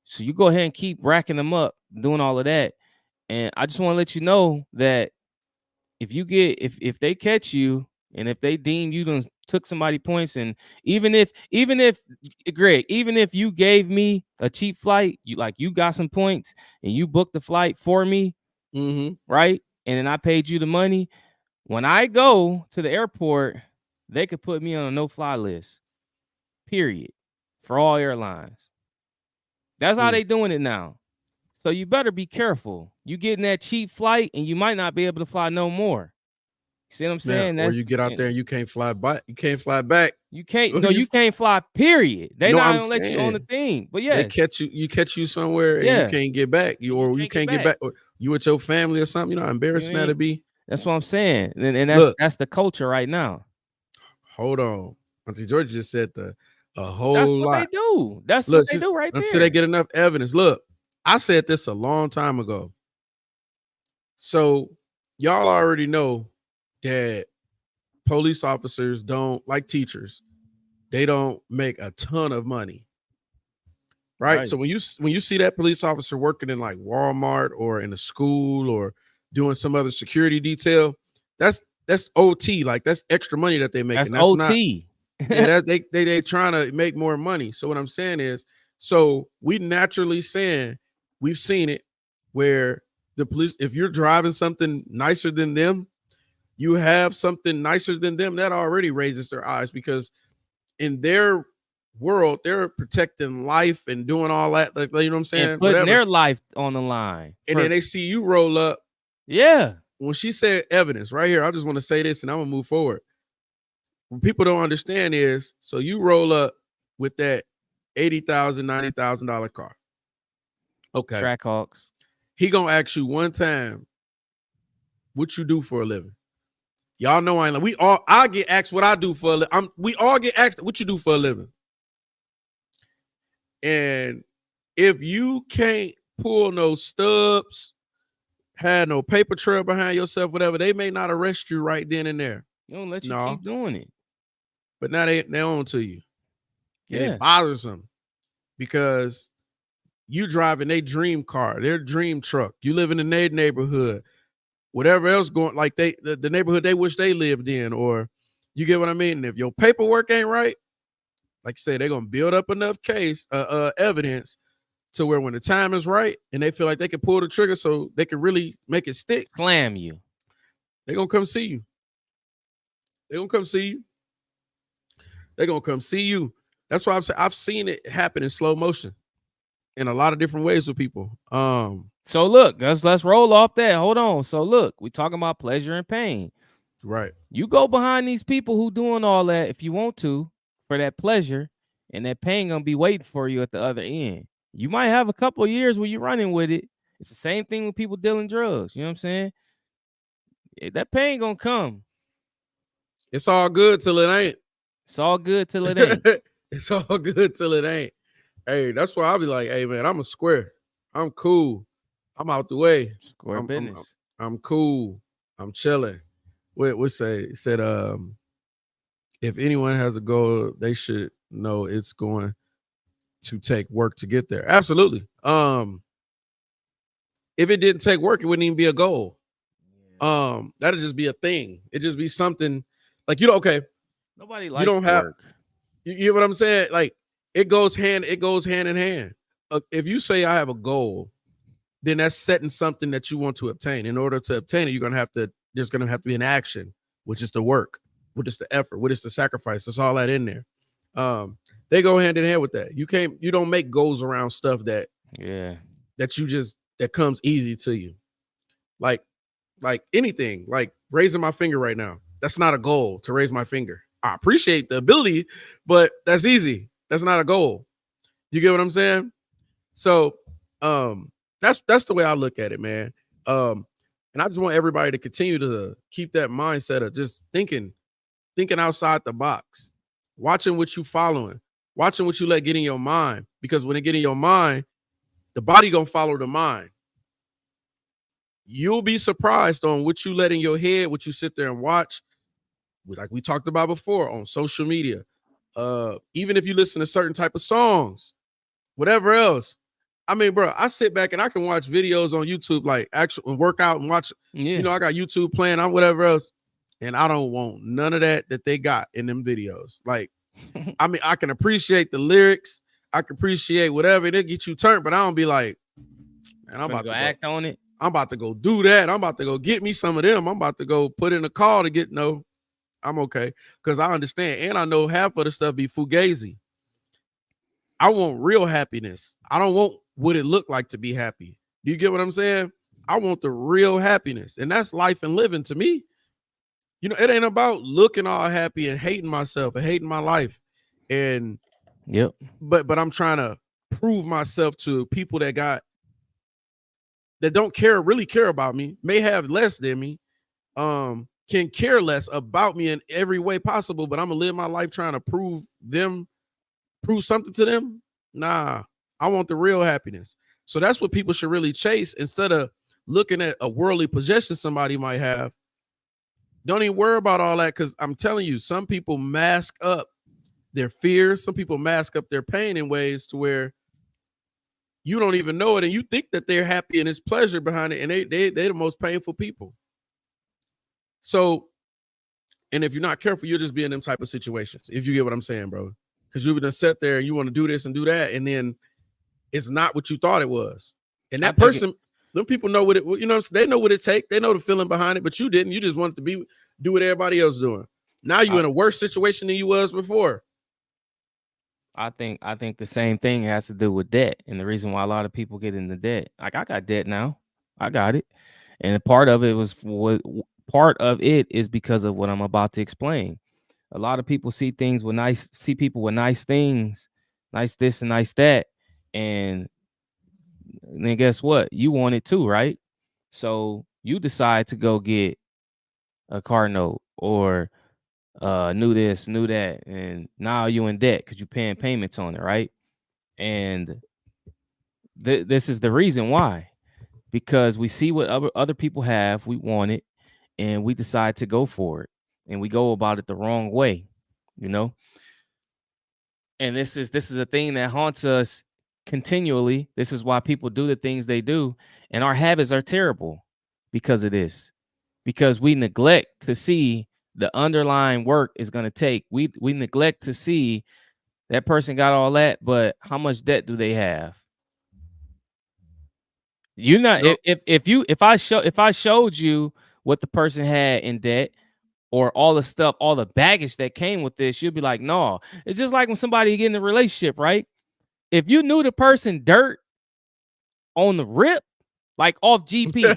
So you go ahead and keep racking them up, doing all of that. And I just want to let you know that if they catch you and if they deem you done took somebody points, and even if Greg, even if you gave me a cheap flight, you got some points and you booked the flight for me, Mm-hmm. right? And then I paid you the money. When I go to the airport, they could put me on a no-fly list. Period. For all airlines. That's how Mm. they doing it now. So you better be careful. You getting that cheap flight and you might not be able to fly no more. See what I'm Man, saying? or you get out there and you can't fly back. You can't fly back. You can't. Or No, you can't fly. Period. They no, not I'm gonna let you own the saying thing. But they yes, catch you somewhere and you yeah, can't get back. you You can't get can't get back. back. Or you with your family or something. You know how You embarrassing ain't. that'd be. That's what I'm saying. And that's Look, that's the culture right now. hold on. Auntie Georgia just said a That's whole what they lot. do. That's what Look, they do right until they there. get enough evidence. Look, I said this a long time ago. So y'all already know that police officers don't like teachers. They don't make a ton of money, right? Right. So when you see that police officer working in like Walmart or in a school or doing some other security detail, that's that's OT, like that's extra money that they That's making. That's not, OT. yeah, that they trying to make more money. So what I'm saying is, so we naturally saying we've seen it where the police, if you're driving something nicer than them, you have something nicer than them, that already raises their eyes because in their world, they're protecting life and doing all that, like, you know what I'm And saying? putting Whatever. their life on the line And then for they see you roll up. yeah. When she said evidence right here, I just want to say this and I'm gonna move forward. What people don't understand is, so you roll up with that $80,000, $90,000 car. Okay. Trackhawks. He gonna ask you one time what you do for a living. Y'all know I ain't like, we all, I get asked what I do for a living. We all get asked what you do for a living. And if you can't pull no stubs, had no paper trail behind yourself, whatever, they may not arrest you right then and there. They don't let you No, keep doing it. but now they on to you. And it Yeah. bothers them because you driving their dream car, their dream truck. You live in their neighborhood, whatever else going, like the neighborhood they wish they lived in, or you get what I mean? And if your paperwork ain't right, like you say, they're gonna build up enough evidence to where when the time is right and they feel like they can pull the trigger so they can really make it stick, Slam you. they're gonna come see you. They're gonna come see you. They're gonna come see you. That's why I'm saying I've seen it happen in slow motion in a lot of different ways with people. So look, let's roll off that. Hold on. So look, we talking about pleasure and pain. Right. You go behind these people who doing all that if you want to for that pleasure, and that pain gonna be waiting for you at the other end. You might have a couple of years where you're running with it. It's the same thing with people dealing drugs. You know what I'm saying? That pain gonna come. It's all good till it ain't. It's all good till it ain't. It's all good till it ain't. Hey, that's why I'll be like, hey man, I'm a square. I'm cool. I'm out the way. Square I'm I'm I'm, business. I'm cool. I'm chilling. We say it said if anyone has a goal, they should know it's going to take work to get there. Absolutely. If it didn't take work, it wouldn't even be a goal. That'd just be a thing. It'd just be something like okay, Nobody you likes don't to have work. you know what I'm saying? Like it goes hand in hand. If you say I have a goal, then that's setting something that you want to obtain. In order to obtain it, there's gonna have to be an action, which is the work, which is the effort, which is the sacrifice. It's all that in there. They go hand in hand with that. You don't make goals around stuff Yeah. that comes easy to you. Like anything, like raising my finger right now. That's not a goal to raise my finger. I appreciate the ability, but that's easy. That's not a goal. You get what I'm saying? So that's the way I look at it, man. And I just want everybody to continue to keep that mindset of just thinking outside the box, watching what you following, watching what you let get in your mind. Because when it get in your mind, the body gonna follow the mind. You'll be surprised on what you let in your head, what you sit there and watch, like we talked about before on social media. Even if you listen to certain type of songs, whatever else. I mean, bro, I sit back and I can watch videos on YouTube, like actual work out and watch. Yeah. I got YouTube playing on whatever else, and I don't want none of that they got in them videos. Like, I mean, I can appreciate the lyrics, I can appreciate whatever they get you turned, but I don't be like, man, Finna go act on it. I'm about to go do that. I'm about to go get me some of them. I'm about to go put in a call to get no. I'm okay because I understand and I know half of the stuff be fugazi. I want real happiness. I don't want what it looked like to be happy. Do you get what I'm saying? I want the real happiness, and that's life and living to me. It ain't about looking all happy and hating myself and hating my life. And Yep. but I'm trying to prove myself to people that don't really care about me, may have less than me, can care less about me in every way possible, but I'm gonna live my life trying to prove something to them. Nah, I want the real happiness. So that's what people should really chase instead of looking at a worldly possession somebody might have. Don't even worry about all that because I'm telling you, some people mask up their fears. Some people mask up their pain in ways to where you don't even know it, and you think that they're happy and it's pleasure behind it, and they're the most painful people. So, and if you're not careful, you'll just be in them type of situations. If you get what I'm saying, bro, because you're gonna sit there and you want to do this and do that, and then it's not what you thought it was. And I that think it, person, them people know what it, they know what it takes. They know the feeling behind it, but you didn't. You just wanted to do what everybody else doing. Now you're I, in a worse situation than you was before. I think the same thing has to do with debt, and the reason why a lot of people get into debt. Like I got debt now, I got it, and a part of it was what part of it is because of what I'm about to explain. A lot of people see people with nice things, nice this and nice that, and then guess what? You want it too, right? So you decide to go get a car note or knew this, knew that, and now you in debt because you're paying payments on it, right? And this is the reason why, because we see what other people have, we want it, and we decide to go for it, and we go about it the wrong way, you know. And this is a thing that haunts us continually. This is why people do the things they do, and our habits are terrible because of this. Because we neglect to see the underlying work is going to take. We neglect to see that person got all that, but how much debt do they have? You not No, if I showed you what the person had in debt or all the stuff, all the baggage that came with this, you'd be like, no. It's just like when somebody get in a relationship, right? If you knew the person dirt on the rip, like off GP,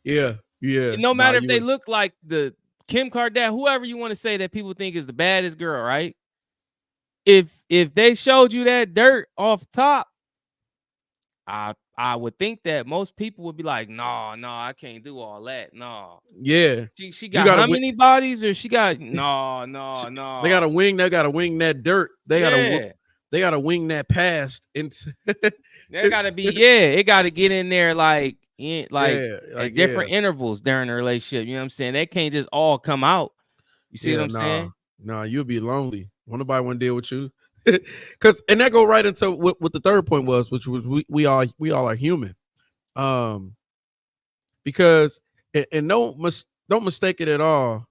yeah, yeah. no Nah, matter if you they would. look like the Kim Kardashian, whoever you want to say that people think is the baddest girl, right? If they showed you that dirt off top, I would think that most people would be like, no, no, I can't do all that. No. Yeah, She you got gotta how win. many bodies, or she got no, no, They gotta no. wing. They gotta wing that dirt. Yeah. They gotta wing that past into. There gotta be, yeah, it gotta get in there like Yeah, like at yeah, different intervals during the relationship. You know what I'm saying? They can't just all come out. You see what yeah. I'm Nah, saying? nah. You'll be lonely. Won't nobody want to deal with you. Cause and that go right into what the third point was, which was we all are human. Um, because and don't mistake it at all.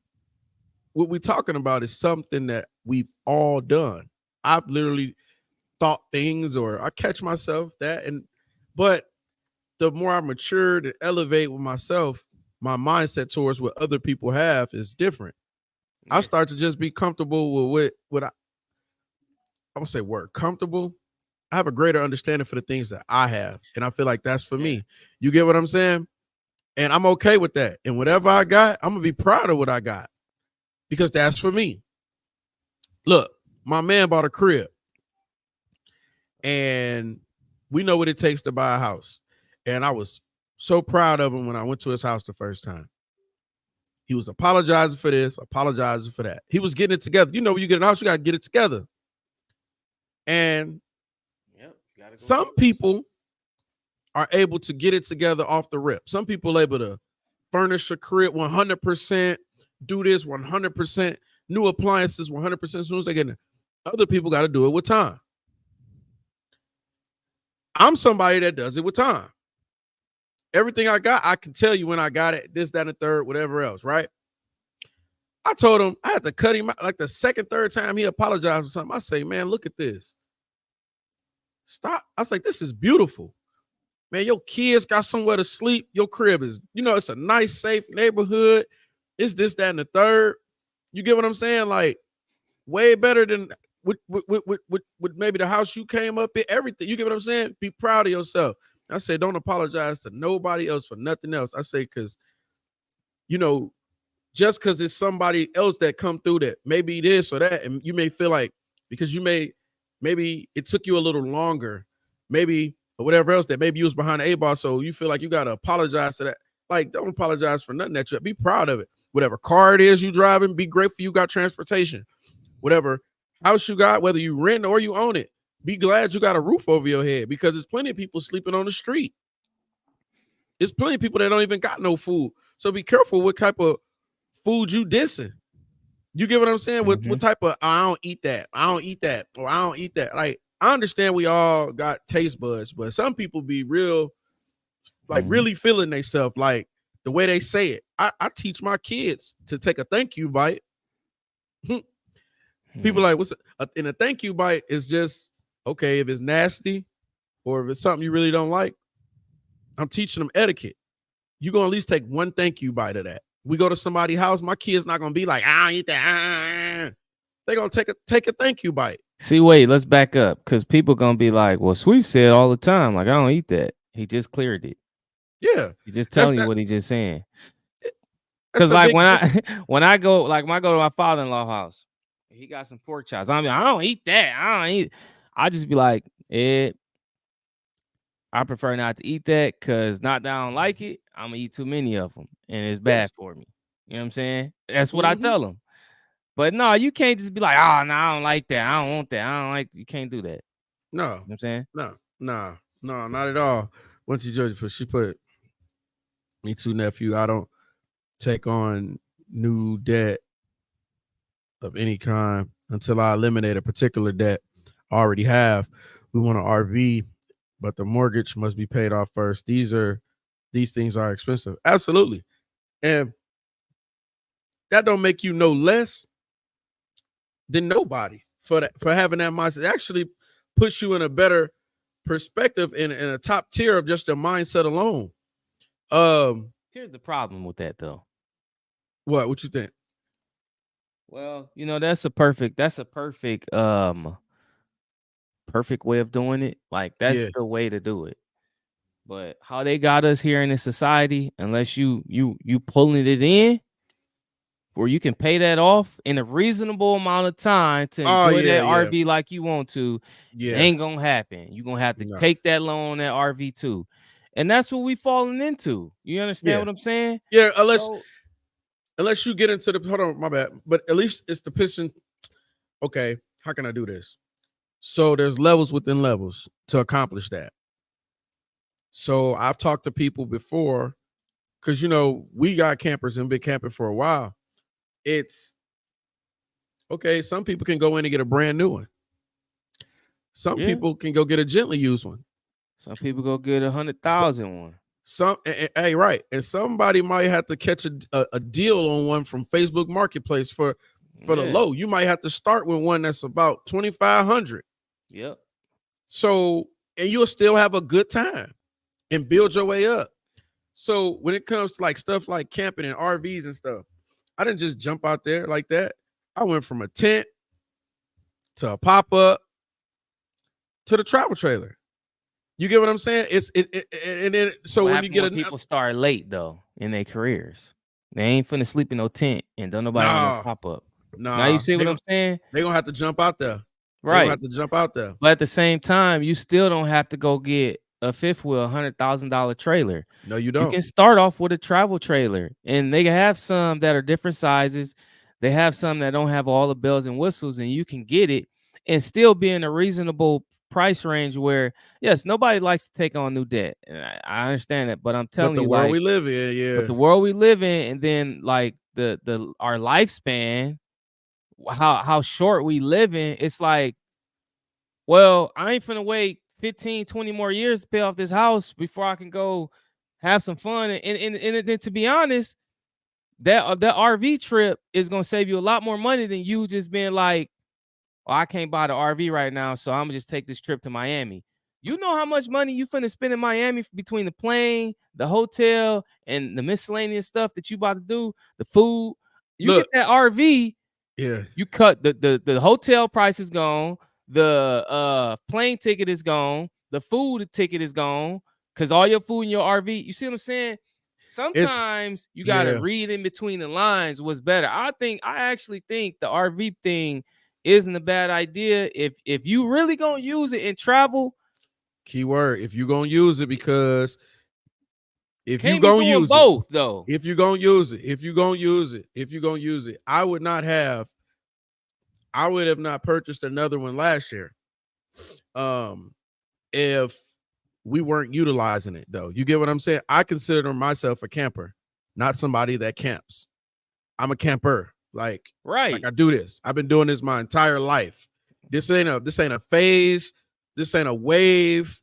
What we're talking about is something that we've all done. I've literally thought things, or I catch myself that, but the more I matured and elevate with myself, my mindset towards what other people have is different. I Yeah. start to just be comfortable with what I would say word comfortable. I have a greater understanding for the things that I have. And I feel like that's for Yeah. me. You get what I'm saying? And I'm okay with that. And whatever I got, I'm gonna be proud of what I got because that's for me. Look, my man bought a crib and we know what it takes to buy a house. And I was so proud of him when I went to his house the first time. He was apologizing for this, apologizing for that. He was getting it together. You know, when you get in a house, you got to get it together. And Yep. You gotta go through some people are able to get it together off the rip. Some people are able to furnish a crib 100%, do this 100%, new appliances 100% as soon as they get in. Other people got to do it with time. I'm somebody that does it with time. Everything I got, I can tell you when I got it, this, that, and the third, whatever else, right? I told him I had to cut him out like the second, third time he apologized for something. I say, man, look at this. Stop. I was like, this is beautiful. Man, your kids got somewhere to sleep. Your crib is, it's a nice, safe neighborhood. It's this, that, and the third. You get what I'm saying? Like, way better than with maybe the house you came up in, everything. You get what I'm saying? Be proud of yourself. I say, don't apologize to nobody else for nothing else. I say, because, you know, just because it's somebody else that come through that maybe this or that, and you may feel like because maybe it took you a little longer, maybe or whatever else that maybe you was behind the A bar, so you feel like you gotta apologize to that. Like, don't apologize for nothing that you be proud of it. Whatever car it is you driving, be grateful you got transportation. Whatever house you got, whether you rent or you own it, be glad you got a roof over your head because there's plenty of people sleeping on the street. There's plenty of people that don't even got no food. So be careful what type of food you dissing. You get what I'm saying? What Mm-hmm. type of I don't eat that, I don't eat that, or I don't eat that. Like, I understand we all got taste buds, but some people be real, like Mm-hmm. really feeling themselves, like the way they say it. I teach my kids to take a thank you bite. People like what's in a thank you bite is just okay if it's nasty or if it's something you really don't like. I'm teaching them etiquette. You're gonna at least take one thank you bite of that. We go to somebody's house, my kid's not gonna be like, I don't eat that. They're gonna take a thank you bite. See, wait, let's back up because people gonna be like, "Well, Sweet said all the time, like I don't eat that." He just cleared it. Yeah. He just That's telling you that what he just saying. that's Cause a like big when difference. I when I go to my father-in-law house, he got some pork chops. I don't eat that. I don't eat. I just be like, I prefer not to eat that because not that I don't like it. I'm gonna eat too many of them and it's bad Yes. for me. You know what I'm saying? That's what I Mm-hmm. tell him. But no, you can't just be like, oh no, I don't like that. I don't want that. I don't like. You can't do that. You know No, what I'm saying? no, not at all. Once you judge, she put me too, nephew. I don't take on new debt of any kind until I eliminate a particular debt I already have. We want an RV, but the mortgage must be paid off first. These things are expensive. Absolutely. And that don't make you no less than nobody for having that mindset. It actually puts you in a better perspective in a top tier of just your mindset alone. Here's the problem with that though. What you think? Well, that's a perfect way of doing it. Like that's Yeah. the way to do it. But how they got us here in this society, unless you pulling it in, where you can pay that off in a reasonable amount of time to Oh enjoy yeah, that yeah, RV like you want to, it yeah. ain't gonna happen. You're gonna have to No, take that loan on that RV too. And that's what we falling into. You understand yeah, what I'm saying? yeah. So Unless you get into the hold on, my bad. But at least it's the piston. Okay, how can I do this? So there's levels within levels to accomplish that. So I've talked to people before because we got campers and been camping for a while. It's okay. Some people can go in and get a brand new one. Some yeah, people can go get a gently used one. some people go get a hundred So, thousand one. hey, right, and somebody might have to catch a deal on one from Facebook Marketplace for the Yeah. low. You might have to start with one that's about 2,500. Yep. So, and you'll still have a good time and build your way up. So when it comes to like stuff like camping and RVs and stuff, I didn't just jump out there like that. I went from a tent to a pop up to the travel trailer. You get what I'm saying? And then so What when you happened get when a people start late though in their careers? They ain't finna sleep in no tent and don't nobody want no nah, pop up. Now you nah, see what I'm saying? they gonna have to jump out there. They gonna Right. have to jump out there. But at the same time, you still don't have to go get a fifth wheel $100,000 trailer. No, you You don't. can start off with a travel trailer, and they have some that are different sizes. They have some that don't have all the bells and whistles, and you can get it and still be in a reasonable price range where, yes, nobody likes to take on new debt. And I understand that, but I'm But telling the you, world like, we live in, but yeah, the world we live in, and then like the our lifespan, how short we live in, it's like, well, I ain't finna wait 15, 20 more years to pay off this house before I can go have some fun. And then to be honest, that RV trip is gonna save you a lot more money than you just being like, oh, I can't buy the RV right now, so I'm gonna just take this trip to Miami. You know how much money you finna spend in Miami between the plane, the hotel, and the miscellaneous stuff that you about to do, the food. You get look, that RV, yeah, you cut the hotel price is gone, the plane ticket is gone, the food ticket is gone, because all your food in your RV. You see what I'm saying? it's Sometimes you gotta yeah, read in between the lines what's better. I actually think the RV thing isn't a bad idea if you really gonna use it in travel. keyword. If you gonna use it, because if you Can't be gonna doing use it, both though. if you gonna use it, if you gonna use it, if you gonna use it, I would have not purchased another one last year. Um, if we weren't utilizing it though. You get what I'm saying? I consider myself a camper, not somebody that camps. I'm a camper. Like Right. I do this. I've been doing this my entire life. This ain't a phase. This ain't a wave.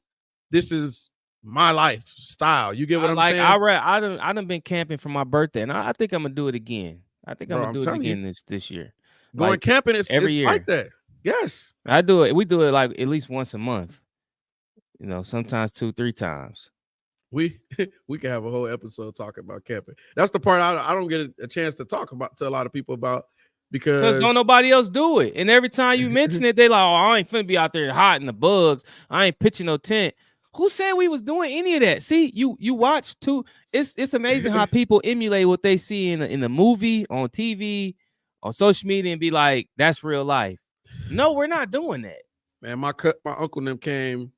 This is my lifestyle. You get what I I'm like saying? I done been camping for my birthday, and I think I'm gonna do it again. I think I'm Bro, gonna I'm do it telling you, again this year. going Like camping is every it's like year. that. Yes. I do it. We do it like at least once a month. Sometimes two, three times. We we can have a whole episode talking about camping. That's the part I don't get a chance to talk about to a lot of people about Cause because don't nobody else do it. And every time you mention it, they like, oh, I ain't finna be out there hot in the bugs. I ain't pitching no tent. Who said we was doing any of that? See, you watch too. It's amazing how people emulate what they see in the movie, on TV, on social media, and be like, that's real life. No, we're not doing that. man, my uncle and them came,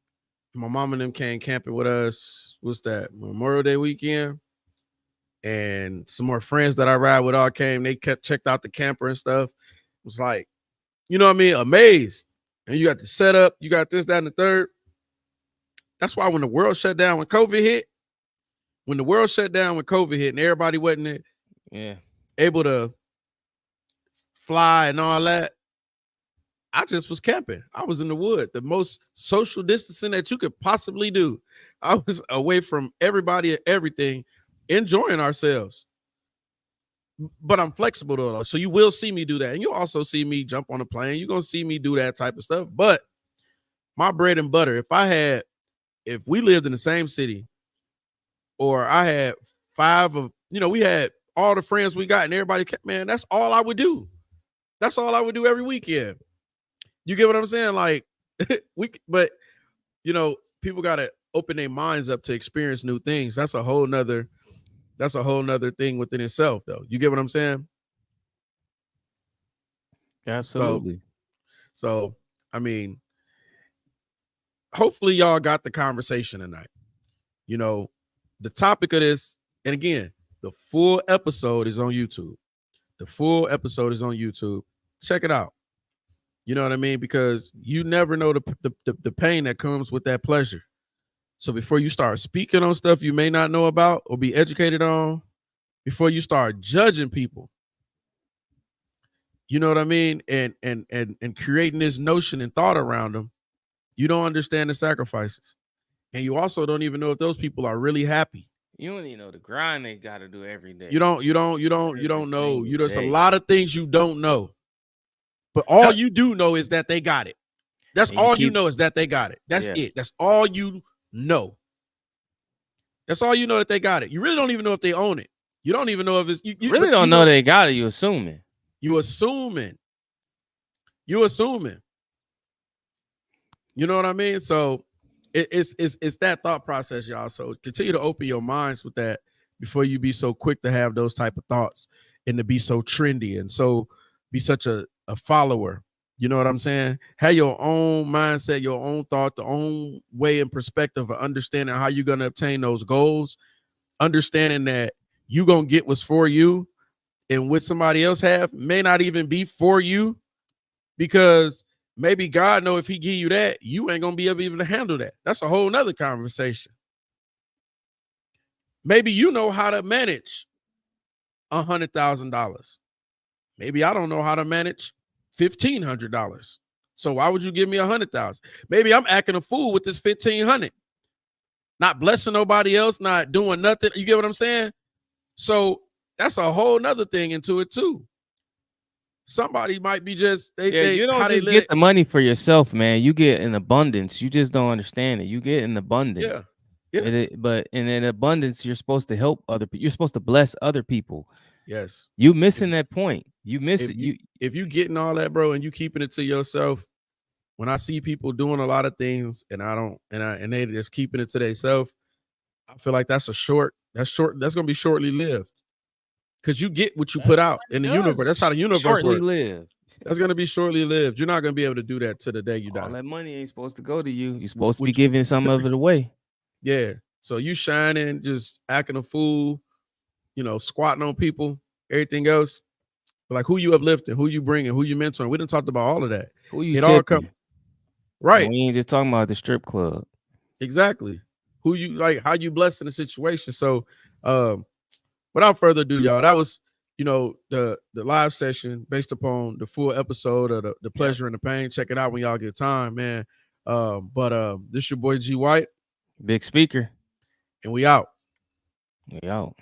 my mom and them came camping with us. What's that? Memorial Day weekend. And some more friends that I ride with all came. They kept checked out the camper and stuff. It was like, you know what I mean? Amazed. And you got the setup, you got this, that, and the third. That's why when the world shut down, when the world shut down, when COVID hit, and everybody wasn't Yeah. able to fly and all that, I just was camping. I was in the wood, the most social distancing that you could possibly do. I was away from everybody and everything, enjoying ourselves. But I'm flexible though. So you will see me do that. And you'll also see me jump on a plane. You're gonna see me do that type of stuff. But my bread and butter, if we lived in the same city, or I had we had all the friends we got and everybody kept, man, that's all I would do. That's all I would do every weekend. You get what I'm saying? Like but people gotta open their minds up to experience new things. That's a whole nother thing within itself, though. You get what I'm saying? So, Absolutely. so I mean, hopefully y'all got the conversation tonight. You know, the topic of this, and again, the full episode is on YouTube. The full episode is on YouTube. Check it out. You know what I mean? Because you never know the pain that comes with that pleasure. So before you start speaking on stuff you may not know about or be educated on, before you start judging people, you know what I mean, and creating this notion and thought around them, you don't understand the sacrifices, and you also don't even know if those people are really happy. You don't even know the grind they got to do every You day, don't, you don't, you don't, you every don't know. single You There's a day. lot of things you don't know, but all Yep. you do know is that they got it. That's And you all you keep, know is that they got it. That's yeah. it. That's all you know. That's all you know, that they got it. You really don't even know if they own it. You don't even know if it's Really but don't you know know they got it. You assuming. you assuming. You assuming. You know what I mean? So it's that thought process, y'all. So continue to open your minds with that before you be so quick to have those type of thoughts and to be so trendy and so be such a follower. You know what I'm saying? Have your own mindset, your own thought, the own way and perspective of understanding how you're gonna obtain those goals, understanding that you're gonna get what's for you and what somebody else have may not even be for you, because maybe God know if he give you that, you ain't gonna be able to handle that. That's a whole nother conversation. Maybe you know how to manage $100,000. Maybe I don't know how to manage $1,500. So why would you give me 100,000? Maybe I'm acting a fool with this 1,500, not blessing nobody else, not doing nothing. You get what I'm saying? So that's a whole nother thing into it too. Somebody might be just Yeah, they you don't how they just let get it. the money for yourself, man. You get in abundance. You just don't understand it. You get in abundance. Yeah. Yes. But in an abundance, you're supposed to help other people. You're supposed to bless other people. Yes. You If missing that point. You miss if it. you You if you getting all that, bro, and you keeping it to yourself, when I see people doing a lot of things and I don't and they just keeping it to themselves, I feel like that's gonna be shortly lived. Because you get what you That's put out what in it the universe. does. That's how the universe Shortly works. live. That's gonna be shortly lived. You're not gonna be able to do that to the day you All die. that money ain't supposed to go to you. You're supposed to be Which giving some of it away. yeah. So you shining, just acting a fool, squatting on people, everything else. Like who you uplifting, who you bringing, who you mentoring. We didn't talk about all of that. Who you It all come tipping? And right. we ain't just talking about the strip club. Exactly. Who you like, how you blessing the situation. So without further ado, y'all, that was, the live session based upon the full episode of the Yep. pleasure and the pain. Check it out when y'all get time, man. But this your boy G White, Big speaker. and we out. We out.